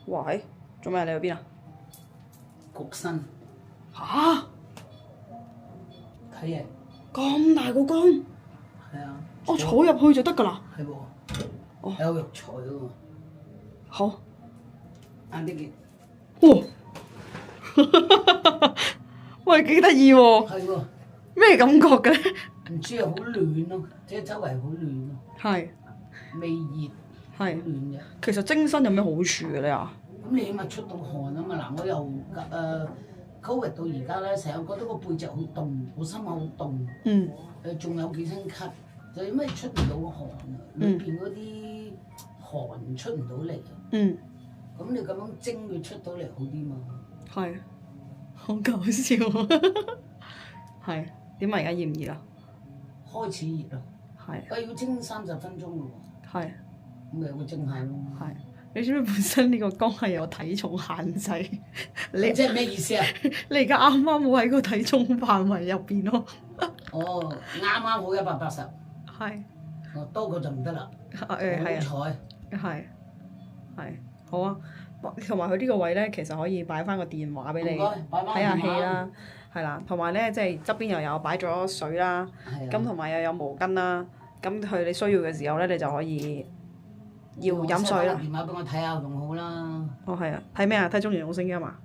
哇係，做咩？你去邊啊？焗身嚇！睇嘢，咁大個缸，係啊，我坐入去就得㗎啦。係喎，哦有藥材㗎喎，好。晏啲見，哇！喂，幾得意喎！係喎，咩感覺嘅咧？唔知啊，好暖咯，即係周圍好暖咯，係未熱，好係。暖嘅。其實蒸身有咩好處嘅咧啊？咁你起碼出到汗啊嘛！嗱，我又Covid 到而家咧，成日覺得個背脊好凍，個心口好凍，嗯仲有幾聲咳，就因為出唔到汗啊，裏邊嗰啲汗出唔到嚟啊。嗯，咁你咁樣蒸佢出到嚟好啲嘛？係。好搞笑啊！係點啊？而家熱唔熱啊？開始熱啦，係要蒸30分鐘咯係喎，咁咪會蒸下咯。係。你知唔知本身呢個缸係有體重限制？你即係咩意思啊？你而家啱啱冇喺個體重範圍入邊咯。哦，啱啱好180，係多過就唔得啦。係好彩。係好啊！同埋佢呢個位咧，其實可以擺翻個電話俾你唔該擺返睇下電話戲啦，係啦。同埋咧，即係側邊又有擺咗水啦，係啊咁同埋又有毛巾啦。咁佢你需要嘅時候咧，你就可以要飲水啦。電話俾我睇下仲好啦。哦，係啊，睇咩啊？睇中年好聲音啊？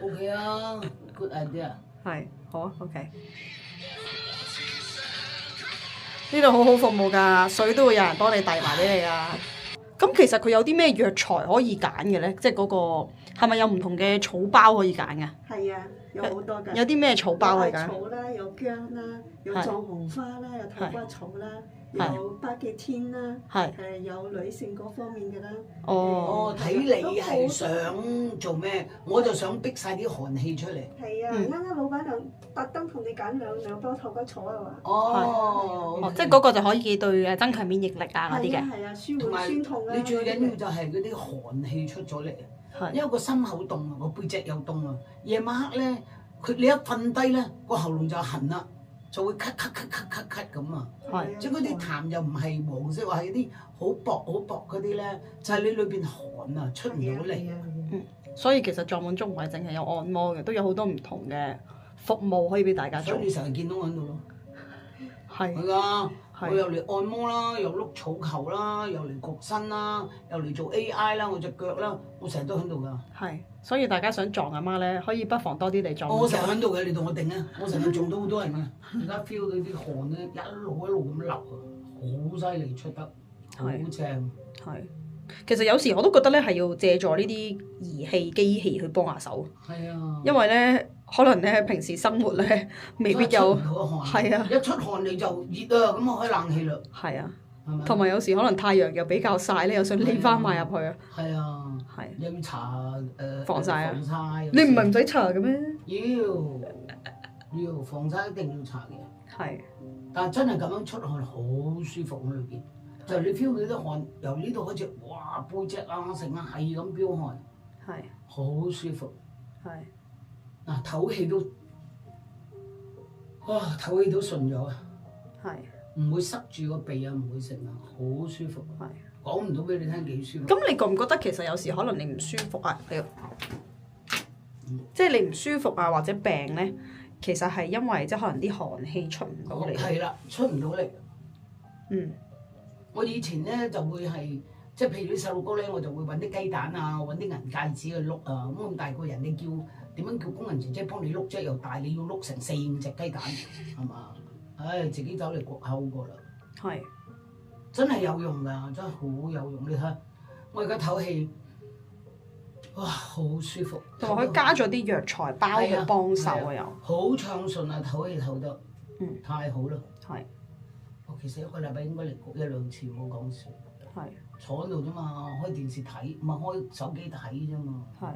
OK 啊，good idea。係，好啊，OK。呢度好好服務㗎，水都會有人幫你遞埋俾你啊。咁其實佢有啲咩藥材可以揀嘅咧？即係嗰個係咪有唔同嘅草包可以揀㗎？係啊，有好多㗎。有啲咩草包可以揀？有草啦，有薑啦，有係藏紅花啦，有桃花草啦，係有巴基天啦，係有女性嗰方面嘅啦。哦，睇你係想做咩？我就想逼晒啲寒氣出嚟。係啊，啱啱老闆娘特登同你揀兩包桃花草啊嘛。哦，哦，即係嗰個就可以對誒增強免疫力啊嗰啲嘅。係啊，舒緩同埋酸痛啦。你最緊要就係嗰啲寒氣出咗嚟，係因為個心口凍啊，個背脊又凍啊。夜晚黑咧，你一瞓低咧，個喉嚨就痕啦，就會咳咳咳咳咳咳咁啊。係即係嗰啲痰又唔係黃色，話係啲好薄嗰啲咧，就係你裏邊寒啊，出唔到嚟。所以其實撞滿足唔係淨係有按摩嘅，都有好多唔同嘅服務可以俾大家做所以。你成日見到我喺度咯。係係㗎，係我又嚟按摩啦，又碌草球啦，又嚟焗身啦，又嚟做 AI 啦，我隻腳啦，我成日都喺度㗎。係，所以大家想撞阿媽咧，可以不妨多啲嚟撞。我成日喺度嘅，你同我定啊！我成日撞到好多人啊！而家 feel 到啲汗咧，一路咁流啊，好犀利出得，好正。係，其實有時我都覺得咧係要借助呢啲儀器機器去幫下手，係啊，因為咧可能咧平時生活咧未必有。係啊一出汗你就熱啊，咁我開冷氣啦，係啊，係咪？同埋有時可能太陽又比較曬咧，又想匿翻埋入去啊。係啊，係。又要搽防曬啊防曬。你唔係唔使搽嘅咩？要防曬一定要搽嘅。係但係真係咁樣出汗好舒服喺裏邊，就你 feel 到啲汗由呢度開始，哇背脊啊成啊係咁飆汗，係好舒服。係嗱唞氣都，哇唞氣都順咗啊！係。唔會塞住個鼻啊，唔會成啊，好舒服。係講唔到俾你聽幾舒服。咁你覺唔覺得其實有時可能你唔舒服啊？即係你唔舒服啊，或者病咧，其實係因為即係可能啲寒氣出唔到嚟。係啦，出唔到嚟。嗯。我以前咧就會係即係譬如啲細路哥咧，我就會揾啲雞蛋啊，揾啲銀戒指去碌啊。咁大個人你叫點樣叫工人姐姐幫你碌啫？又大你要碌成4、5隻雞蛋，係嘛？唉，自己走嚟焗口過啦。係。真係有用㗎，真係好有用。你睇，我而家唞氣，哇，好舒服。同埋佢加咗啲藥材包去幫手啊又。好暢順啊，唞氣唞得，太好啦。係。我其實一個禮拜應該嚟焗1、2次，冇講笑。係。坐喺度啫嘛，開電視睇，唔係開手機睇啫嘛。係。